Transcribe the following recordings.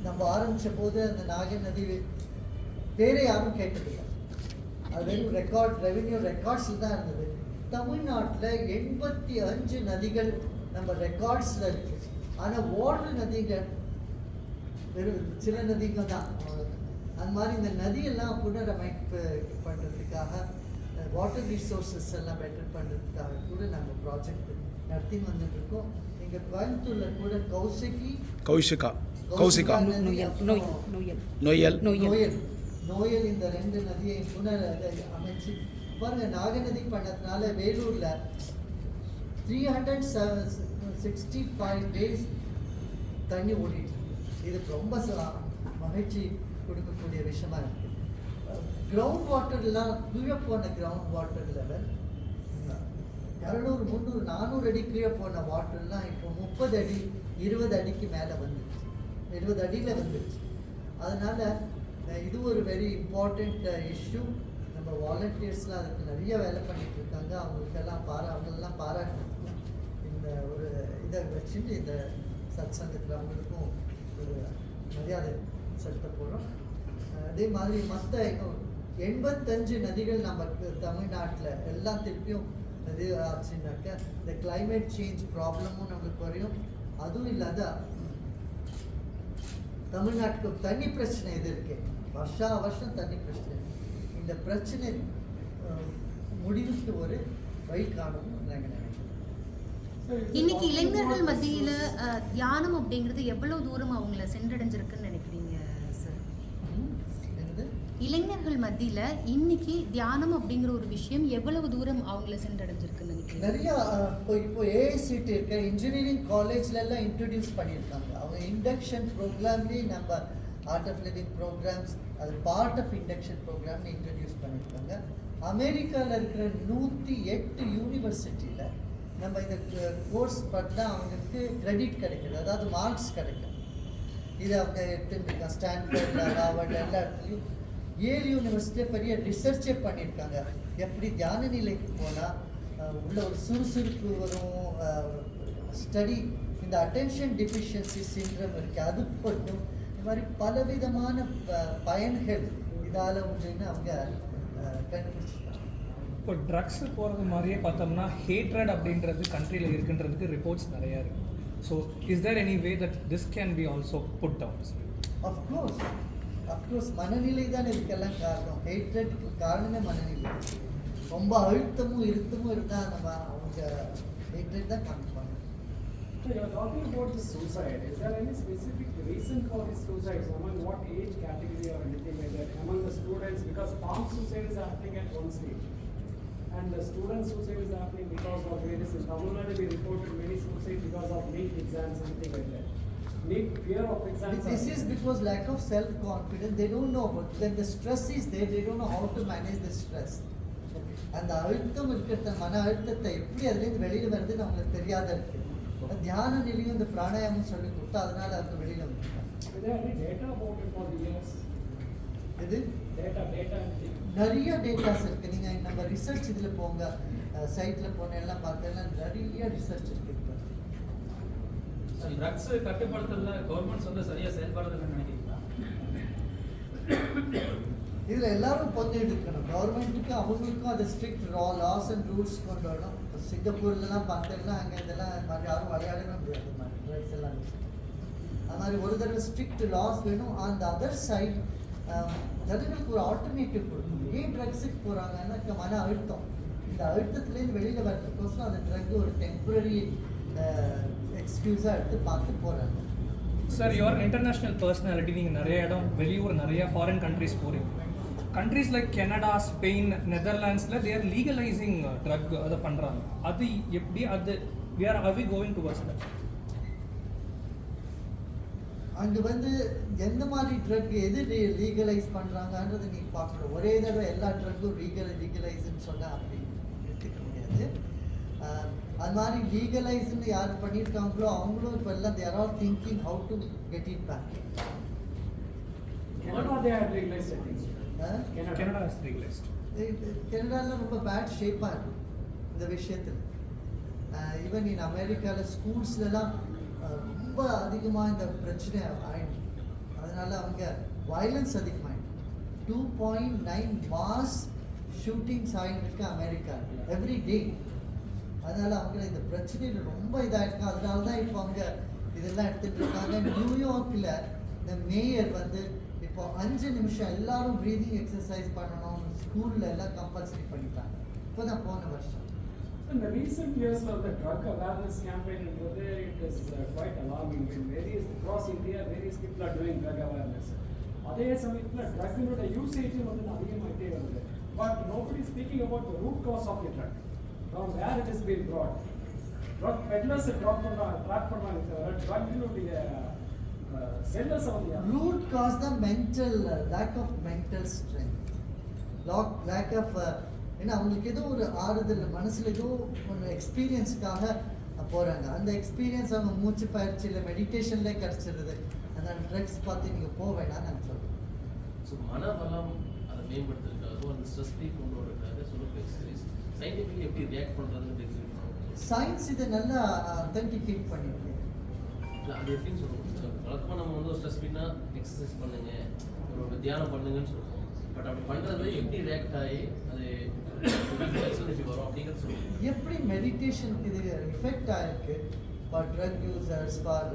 நம்ம ஆரம்பித்த போது அந்த நாகை நதி பேரே யாரும் கேட்டதில்லை. அது வெறும் ரெவென்யூ ரெக்கார்ட்ஸில் தான் இருந்தது. தமிழ்நாட்டில் 85 நதிகள் நம்ம ரெக்கார்ட்ஸில் இருக்குது. ஆனால் ஓடுற நதிகள் வெறும் சில நதிகள் தான். அந்த மாதிரி இந்த நதியெல்லாம் புனரமைப்பு பண்ணுறதுக்காக வாட்டர் ரிசோர்ஸஸ் எல்லாம் பெட்டர் பண்ணுறதுக்காக கூட நாங்கள் ப்ராஜெக்ட் நடத்தி வந்துட்டுருக்கோம். இங்கே கோயம்புத்தூரில் கூட கௌசிகா நோயல் இந்த 2 நதியை அமைச்சு பாருங்க. நாகை நதி பண்ணதுனால வேலூரில் 365 days தண்ணி ஓடிட்டு. இது ரொம்ப மகிழ்ச்சி கொடுக்கக்கூடிய விஷயமா இருக்கு. கிரவுண்ட் வாட்டர்லாம் கீழே போன கிரவுண்ட் வாட்டர் லெவல் 200, 300, 400 அடி கீழே போன வாட்டர்லாம் இப்போ 30 அடி 20 அடிக்கு மேலே வந்துடுச்சு, 20 அடியில் வந்துடுச்சு. அதனால் இது ஒரு வெரி இம்பார்ட்டண்ட் இஷ்யூ. நம்ம வாலண்டியர்ஸ்லாம் அதுக்கு நிறைய வேலை பண்ணிட்டு இருக்காங்க. அவங்களெல்லாம் பாராட்டுறதுக்கும் இந்த ஒரு இதை வச்சுட்டு இந்த சத்சங்கத்தில் அவங்களுக்கும் ஒரு மரியாதை செலுத்த போகிறோம். அதே மாதிரி மற்ற 85 நதிகள் நம்ம தமிழ்நாட்டில் எல்லாம் திருப்பியும் இது ஆச்சுன்னாக்க இந்த கிளைமேட் சேஞ்ச் ப்ராப்ளமும் நம்மளுக்கு குறையும். அதுவும் இல்லாத தமிழ்நாட்டுக்கு தண்ணி பிரச்சனை இது இருக்கு, வருஷம் தண்ணி பிரச்சனை. இந்த பிரச்சனை முடிவுக்கு ஒரு வழி காணணும் நாங்கள் நினைக்கிறோம். இன்னைக்கு இளைஞர்கள் மத்தியில தியானம் அப்படிங்கிறது எவ்வளவு தூரம் அவங்கள சென்றடைஞ்சிருக்குன்னு நினைக்கிறீங்க சார்? இளைஞர்கள் மத்தியில இன்னைக்கு தியானம் அப்படிங்கிற ஒரு விஷயம் எவ்வளவு தூரம் அவங்கள சென்றடைஞ்சிருக்குன்னு நினைக்கிறீங்க? நிறைய இப்போ ஏஐசிடி இருக்க இன்ஜினியரிங் காலேஜ்ல எல்லாம் இன்ட்ரடியூஸ் பண்ணியிருக்காங்க. அவங்க இண்டக்ஷன் ப்ரோக்ராம்லேயே நம்ம ஆர்ட் ஆஃப் லிவிங் ப்ரோக்ராம்ஸ் அது பார்ட் ஆஃப் இண்டக்ஷன் ப்ரோக்ராம்னு இன்ட்ரடியூஸ் பண்ணியிருக்காங்க. அமெரிக்காவில் இருக்கிற 108 யூனிவர்சிட்டியில் நம்ம இந்த கோர்ஸ் பண்ணால் அவங்களுக்கு கிரெடிட் கிடைக்குது, அதாவது மார்க்ஸ் கிடைக்கும். இது அவங்க எடுத்துருக்காங்க. ஸ்டான்ஃபோர்டில், ஹார்வர்ட் எல்லா இடத்துலையும் 7 யூனிவர்சிட்டியில் பெரிய ரிசர்ச்சே பண்ணியிருக்காங்க. எப்படி தியான நிலைக்கு போனால் உள்ள ஒரு சுறுசுறுப்பு வரும், ஸ்டடி இந்த அட்டென்ஷன் டெஃபிஷியன்சி சிண்ட்ரம் இருக்குது, அது மட்டும் இந்த மாதிரி பலவிதமான பயன்கள் இதால் உண்டுன்னு அவங்க கண்டுபிடிச்சிருக்காங்க. இப்போ ட்ரக்ஸு போகிறது மாதிரியே பார்த்தோம்னா ஹேட்ரட் அப்படின்றது கண்ட்ரியில் இருக்குன்றதுக்கு ரிப்போர்ட்ஸ் நிறையா இருக்குது. So is there any way that this can be also put down? Of course மனநிலை தான் இதுக்கெல்லாம் காரணம். ஹேட்ரட்க்கு காரணமே மனநிலை. ரொம்ப அழுத்தமும் இருத்தமும் இருந்தால் நம்ம அவங்க ஹேட்ரட் தான் காமிப்பாங்க. So you are talking about the suicide. Is there any specific reason for these suicides? Among what age category or anything like that? Among the students, because farm suicide is happening at one stage, and the student suicide is happening because of various. In Tamil Nadu, we reported many suicide because of NEET exams and things like that. NEET fear of exams. This is because lack of self-confidence. They don't know when the stress is there. They don't know how to manage the stress. அந்த அழுத்தம் இருக்கிற மன அழுத்தத்தை எப்படி அதுலேருந்து வெளியில் வருதுன்னு அவங்களுக்கு தெரியாத இருக்கு. தியான நிலையும் இந்த பிராணாயாமம் சொல்லி கொடுத்தா அதனால அது வெளியில் வந்துருக்காங்க. இது நிறைய டேட்டாஸ் இருக்குது. நீங்கள் நம்ம ரிசர்ச் இதில் போங்க, சைட்டில் போன எல்லாம் பார்த்தீங்கன்னா நிறைய ரிசர்ச் இருக்குது. ட்ரக்ஸ் கட்டுப்படுத்தல கவர்மெண்ட்ஸ் வந்து சரியாக செயல்படுறதுன்னு நினைக்கிறீங்களா? இதில் எல்லாரும் பொண்ணு எடுக்கணும். கவர்மெண்ட்டுக்கும் அவங்களுக்கும் அது ஸ்ட்ரிக்ட் லாஸ் அண்ட் ரூல்ஸ் கொண்டு வரணும். இப்போ சிங்கப்பூர்லலாம் பார்த்தீங்கன்னா அங்கே இதெல்லாம் யாரும் விளையாடவே முடியாது. ட்ரக்ஸ் எல்லாம் அது மாதிரி ஒரு தடவை ஸ்ட்ரிக்ட் லாஸ் வேணும். அந்த அதர் சைட் ஜனங்களுக்கு ஒரு ஆல்டர்னேட்டிவ் கொடுக்கணும். ஏன் ட்ரக்ஸுக்கு போகிறாங்கன்னா மன அழுத்தம். இந்த அழுத்தத்துலேருந்து வெளியில் வர்றதுக்கோசரம் அந்த ட்ரக் ஒரு டெம்பரரி எக்ஸ்கியூஸாக எடுத்து பார்த்து போகிறாங்க. சார், யுவர் இன்டர்நேஷ்னல் பர்சனாலிட்டி, நீங்கள் நிறைய இடம் வெளியூர் நிறைய ஃபாரின் கண்ட்ரிஸ் போகிறீங்க. கண்ட்ரிஸ் லைக் கனடா, ஸ்பெயின், நெதர்லாண்ட்ஸில் தேர் லீகலைசிங் ட்ரக் அதை பண்ணுறாங்க. அது எப்படி அது are we going towards that? அங்கே எந்த மாதிரி ட்ரக் எது லீகலைஸ் பண்ணுறாங்கன்றது நீங்கள் பார்க்கணும். ஒரே தடவை எல்லா ட்ரக்கும் லீகலைஸ்ன்னு சொன்னால் அப்படி எடுத்துக்க முடியாது. அது மாதிரி லீகலைஸ்ன்னு யார் பண்ணியிருக்காங்களோ அவங்களும் இப்போ எல்லாம் there are thinking how to get it back. கனடாவில் ரொம்ப பேட் ஷேப்பாக இருக்கும் இந்த விஷயத்தில். ஈவன் இன் அமெரிக்காவில் ஸ்கூல்ஸ்லாம் ரொம்ப ரொம்ப அதிகமாக இந்த பிரச்சனை ஆயிடுச்சு. அதனால அவங்க வயலன்ஸ் அதிகமாயிடுச்சு. 2.9 மாஸ் ஷூட்டிங்ஸ் ஆகிட்டு அமெரிக்கா எவ்ரி டே. அதனால அவங்க இந்த பிரச்சனையில் ரொம்ப இதாகிருக்கு. அதனால தான் இப்போ அவங்க இதெல்லாம் எடுத்துகிட்டு இருக்காங்க. நியூயார்க்கில் இந்த மேயர் வந்து இப்போ 5 நிமிஷம் எல்லாரும் ப்ரீதிங் எக்ஸசைஸ் பண்ணணும் ஸ்கூலில் எல்லாம் கம்பல்சரி பண்ணிட்டாங்க. இப்போ தான் போன வருஷம். In the recent years of the drug awareness campaign, it is quite alarming. In various across India, various people are doing drug awareness. அதே சமயத்தில் ட்ரக்கினோட யூசேஜ் வந்து அதிகமாகிட்டே வருது. But nobody is speaking about the root cause of the drug, from where it is being brought. Drug peddlers drop பண்ணுறாங்க தவிர ட்ரக்கினுடைய sellers வந்து root cause தான் mental lack of mental strength, lack of ஏன்னா அவங்களுக்கு ஏதோ ஒரு ஆறுதல் மனசில் ஏதோ ஒரு எக்ஸ்பீரியன்ஸுக்காக போகிறாங்க. அந்த எக்ஸ்பீரியன்ஸ் அவங்க மூச்சு பயிற்சி இல்லை மெடிடேஷன்லேயே கிடச்சிருது. அதனால் ட்ரக்ஸ் பார்த்து நீங்கள் போக வேண்டாம்னு நான் சொல்கிறேன். ஸோ மனவளம் அதை மேம்படுத்துறதுக்காக அந்த ஸ்ட்ரெஸ் ஃப்ரீ கொண்டு வரதுக்காக சொல்லுங்கள் எக்ஸசைஸ் சயின்டிஃபிக் எப்படி ரியாக்ட் பண்ணுறதுன்னு தெரிஞ்சுக்கணும். சயின்ஸ் இதை நல்லா அத்தன்டிகேட் பண்ணிருக்கு. இல்லை அது எப்படின்னு சொல்லுவோம். வழக்கமாக நம்ம வந்து ஒரு ஸ்ட்ரெஸ் ஃப்ரீனா எக்ஸசைஸ் பண்ணுங்க, ஒரு தியானம் பண்ணுங்கன்னு சொல்லுவோம். பட் அப்படி பண்ணுறது எப்படி ரியாக்ட் ஆகி அது வரும் அப்படிங்கிறது சொல்லுவோம். எப்படி மெடிடேஷனுக்கு இது எஃபெக்ட் ஆகிருக்கு for drug users, for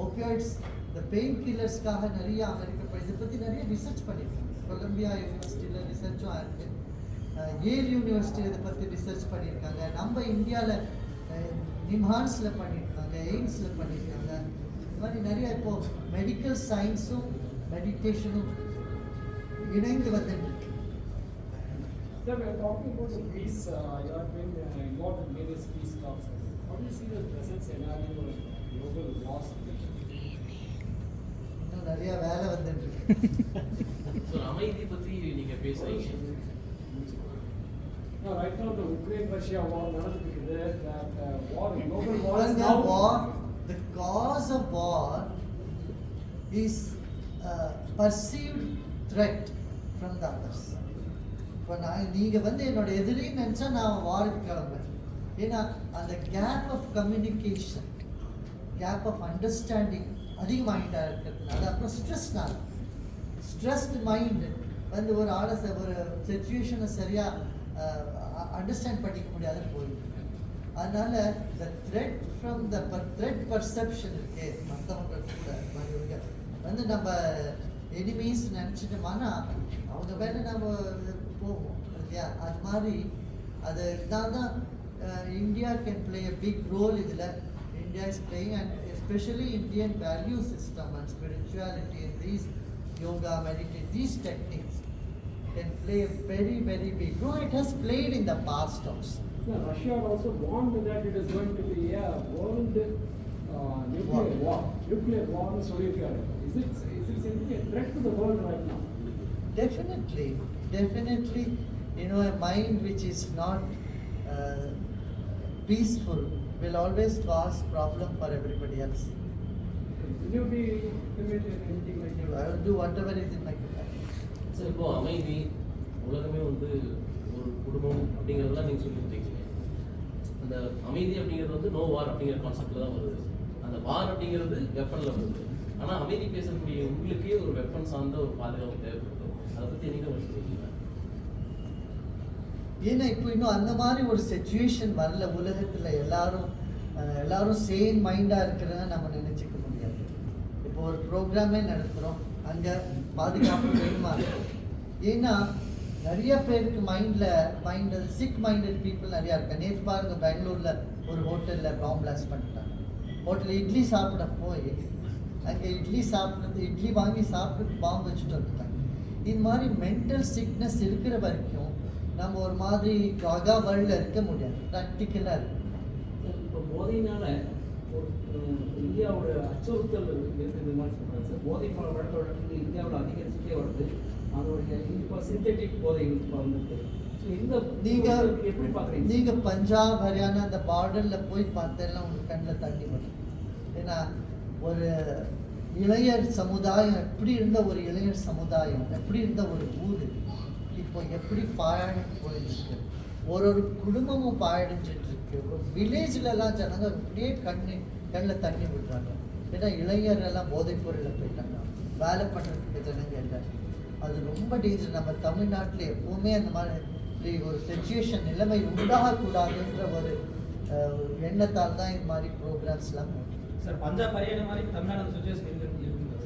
opioids இந்த பெயின் கில்லர்ஸ்க்காக நிறைய அமெரிக்கா இதை பற்றி நிறைய ரிசர்ச் பண்ணியிருக்காங்க. கொலம்பியா யூனிவர்சிட்டியில் ரிசர்ச்சும் ஆயிருக்கு. ஏல் யூனிவர்சிட்டி இதை பற்றி ரிசர்ச் பண்ணியிருக்காங்க. நம்ம இந்தியாவில் நிம்ஹான்ஸில் பண்ணியிருக்காங்க, எய்ம்ஸில் பண்ணியிருக்காங்க. இது மாதிரி நிறைய இப்போது மெடிக்கல் சயின்ஸும் மெடிடேஷனும் இணைந்து வந்துட்டு. Sir, we are talking about the peace. You have been involved in various peace talks. How do you see the present scenario of global wars? இன்னும் நிறைய வேலை வந்துட்டு. ஸோ அமைதி பற்றி நீங்கள் பேசுகிறீங்க. No, right now the Ukraine-Russia war நடந்துட்டு that war, global war is now. War, the cause of war is perceived threat from the others. இப்போ நீங்கள் வந்து என்னோட எதிரின்னு நினச்சா நான் வாருக்கு கிளம்புறேன். ஏன்னா அந்த gap of communication, gap of understanding அதிகமாகிட்டா இருக்கிறதுனால அப்புறம் ஸ்ட்ரெஸ்டு மைண்டு வந்து ஒரு ஆளை ஒரு சுச்சுவேஷனை சரியாக அண்டர்ஸ்டாண்ட் பண்ணிக்க முடியாதுன்னு போயிட்டு. அதனால the threat from the threat perception இருக்கே மற்றவங்க கூட வந்து நம்ம எனிமீஸ் நினச்சிட்டோம்னா அவங்க வேலை நம்ம போவோம் இல்லையா. அது மாதிரி அது தான் India can play a big role. இதில் India is playing and especially Indian value system and spirituality in these yoga meditation these techniques can play a very, very big role. It has played in the past also. Yeah, Russia had also warned that it is going to be a world nuclear war. Nuclear war in Soviet Union. Is it simply a threat to the world right now? Definitely. You know, a mind which is not peaceful will always cause problem for everybody else. Will you be committed to anything like that? I will do whatever is in my capacity. Sir இப்போ அமைதி உலகமே வந்து ஒரு குடும்பம் அப்படிங்கிறதெல்லாம் நீங்கள் சொல்லியிருந்தீங்க. அந்த அமைதி அப்படிங்கிறது வந்து நோ வார் அப்படிங்கிற கான்செப்டில் தான் வருது. அந்த வார் அப்படிங்கிறது வெப்பனில் வருது. ஆனால் அமைதி பேசக்கூடிய உங்களுக்கே ஒரு வெப்பன் சார்ந்த ஒரு பாதுகாப்பு தேவைப்படுது. அதை பற்றி நீங்கள் ஒரு சொல்லுவீங்களா? ஏன்னா இப்போ இன்னும் அந்த மாதிரி ஒரு சிச்சுவேஷன் வரல உலகத்தில். எல்லாரும் சேம் மைண்டாக இருக்கிறத நம்ம நினச்சிக்க முடியாது. இப்போ ஒரு ப்ரோக்ராமே நடத்துகிறோம், அங்கே பாதுகாப்பு வேணுமா இருக்கும். ஏன்னா நிறைய பேருக்கு மைண்டு சிக் மைண்டட் பீப்புள் நிறையா இருக்கா. நேற்று பாருங்க பெங்களூரில் ஒரு ஹோட்டலில் பாம் பிளாஸ்ட் பண்ணிட்டாங்க. ஹோட்டலில் இட்லி சாப்பிட போய் அங்கே இட்லி வாங்கி சாப்பிட்டு பாம்பு வச்சுட்டு வந்துட்டாங்க. இது மாதிரி மென்டல் சிக்னஸ் இருக்கிற வரைக்கும் நம்ம ஒரு மாதிரி காகா வேர்ல்டில் இருக்க முடியாது, ப்ராக்டிக்கலாக இருக்கும். இப்போ போதையினால இந்தியாவோட அச்சுறுத்தல் இருக்குது மாதிரி சொல்கிறாங்க சார். போதை பழக்க வழக்கங்கள் இந்தியாவில் அதிகரிச்சுட்டே வருது. அதோடைய இப்போ சிந்தட்டிக் போதைகள் இப்போ வந்துருக்கு. ஸோ இந்த நீங்கள் எப்படி பார்க்குறீங்க? நீங்கள் பஞ்சாப் ஹரியானா அந்த பார்டரில் போய் பார்த்தெல்லாம் உங்களுக்கு கண்ணில் தண்ணி வரும். ஏன்னா ஒரு இளைஞர் சமுதாயம் எப்படி இருந்த ஒரு இளைஞர் சமுதாயம், எப்படி இருந்த ஒரு ஊர் இப்போ எப்படி பாழடைஞ்சு போயிருக்கு. ஒரு குடும்பமும் பாழடைஞ்சிட்டு இருக்கு. வில்லேஜ்லலாம் ஜனங்க அப்படியே கண்ணில் தண்ணி விடுறாங்க. ஏன்னா இளைஞரெல்லாம் போதைப் பொருளில் போயிட்டாங்க, வேலை பண்ணுறதுக்கு ஜனங்க இல்லை. அது ரொம்ப டேஞ்சர். நம்ம தமிழ்நாட்டில் எப்போவுமே அந்த மாதிரி ஒரு சிச்சுவேஷன் நிலைமை உண்டாகக்கூடாதுன்ற ஒரு எண்ணத்தால் தான் இந்த மாதிரி ப்ரோக்ராம்ஸ்லாம். சார் பஞ்சாப் ஹரியானா மாதிரி தமிழ்நாடு அந்த சுச்சுவேஷன் இருக்குங்களா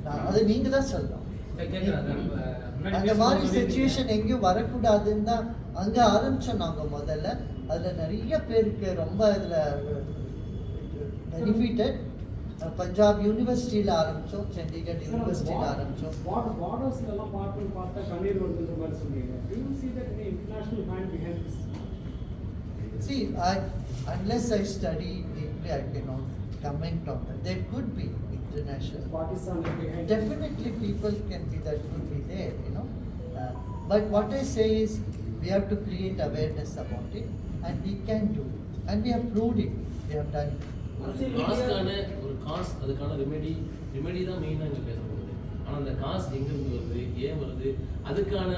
சார்? அது நீங்கள் தான் சொல்லலாம். அந்த மாதிரி சிச்சுவேஷன் எங்கேயும் வரக்கூடாதுன்னு தான் அங்கே ஆரம்பித்தோம் நாங்கள் முதல்ல. அதில் நிறைய பேருக்கு ரொம்ப இதில் பெனிஃபிட்டட். பஞ்சாப் யூனிவர்சிட்டியில் ஆரம்பித்தோம், சண்டிகர் யூனிவர்சிட்டியில் ஆரம்பித்தோம். பார்டர்ஸ்ல எல்லாம் பார்த்தா கண்ணீர் வருதுன்ற மாதிரி சொன்னீங்க. Do you see that any international hand behind this? See, unless I study deeply, I cannot comment on that. There could be international. Pakistan is behind. Definitely people can be, that could be there, you know. But what I say is we have to create awareness about it, and we can do it. And we have proved it. We have done it. ஒரு cos அதுக்கான remedy தான் மெயினாக இங்கே பேசப்படுது. ஆனால் அந்த cos எங்கேருந்து வருது, ஏன் வருது, அதுக்கான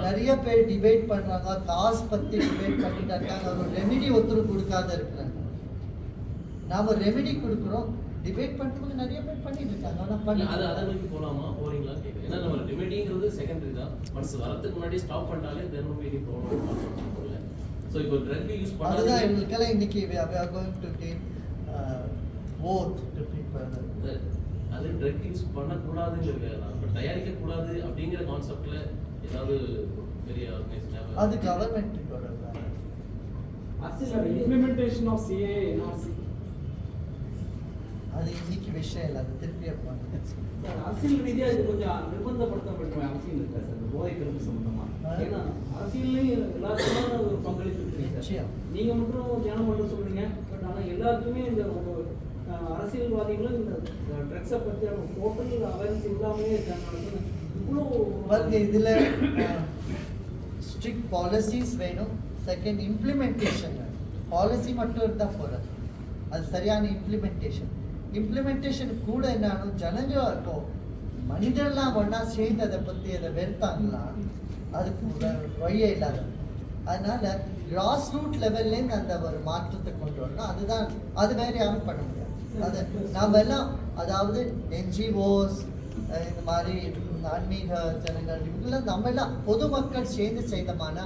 நிறைய பேர் டிபேட் பண்றாங்க, காசு பத்தி டிபேட் பண்ணிட்டு இருக்காங்க. ஒரு ரெமெடி ஒருத்தர் கொடுக்காத இருக்கிறாங்க. நாம ரெமெடி கொடுக்குறோம், டிபேட் பண்ணுறதுக்கு நிறைய பேர் பண்ணிட்டு இருக்காங்க. ஆனால் பண்ணி அதை நோக்கி போகலாமா கேட்குறேன். ஏன்னா நம்ம ரெமெடிங்கிறது செகண்டரி தான். ஒன்ஸ் வரதுக்கு முன்னாடி ஸ்டாப் பண்ணாலே தென் மீடி போகணும். ஸோ இப்போ ட்ரக் யூஸ் பண்ணால் அதுதான் எங்களுக்கெல்லாம் இன்னைக்கு we are going to give vote to people. அது ட்ரக் யூஸ் பண்ணக்கூடாதுங்கிறது நம்ம தயாரிக்கக்கூடாது அப்படிங்கிற கான்செப்டில் ஏதாவது பெரிய ஆர்கனைசேஷன் அது கவர்மெண்ட்டோட implementation of CAA NRC. அது இன்னைக்கு விஷயம் இல்லை. அது திருப்பி அரசியல் ரீதியா இது கொஞ்சம் நிர்பந்தப்படுத்தப்பட்ட அவசியம் இருக்கா சார் இந்த போதை கருத்து சம்பந்தமா? ஏன்னா அரசியல்லையும் எல்லாத்துக்குமே ஒரு பங்களிப்பு இருக்கு சார். நிச்சயம். நீங்க மட்டும் தியானம் பண்ண சொல்றீங்க, பட் ஆனா எல்லாருக்குமே இந்த ஒரு அரசியல்வாதிகளும் இந்த ட்ரக்ஸை பத்தி டோட்டல் அவேர்னஸ் இல்லாமே இருக்காங்க. இவ்வளோ பாருங்க, இதுல ஸ்ட்ரிக்ட் பாலிசிஸ் வேணும். செகண்ட் இம்ப்ளிமெண்டேஷன் வேணும். பாலிசி மட்டும் இருந்தால் போறாது, அது சரியான இம்ப்ளிமெண்டேஷன் கூட என்னாலும் ஜனங்க இப்போ மனிதர்லாம் ஒன்றா சேர்ந்து அதை பற்றி அதை வெறுத்தாங்களா, அதுக்கு வழியே இல்லாத. அதனால கிராஸ் ரூட் லெவல்லேருந்து அந்த ஒரு மாற்றத்தை கொண்டு வரணும். அதுதான், அது வேற யாரும் பண்ண முடியாது. அது நாம் எல்லாம், அதாவது NGOs, இந்த மாதிரி ஆன்மீக ஜனங்கள், இவங்கெல்லாம் நம்ம எல்லாம் பொதுமக்கள் சேர்ந்து செய்தோம்னா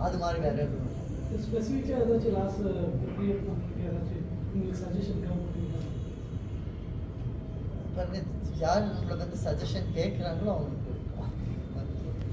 அது மாதிரி வேற எதுவும் ஸ்பெசிஃபிக்காக ஏதாச்சும் லாஸ்ட் கிரியேட் பண்ணிட்டு ஏதாச்சும் உங்களுக்கு சஜஷன் யார் நம்மளை வந்து சஜஷன் கேட்குறாங்களோ அவங்க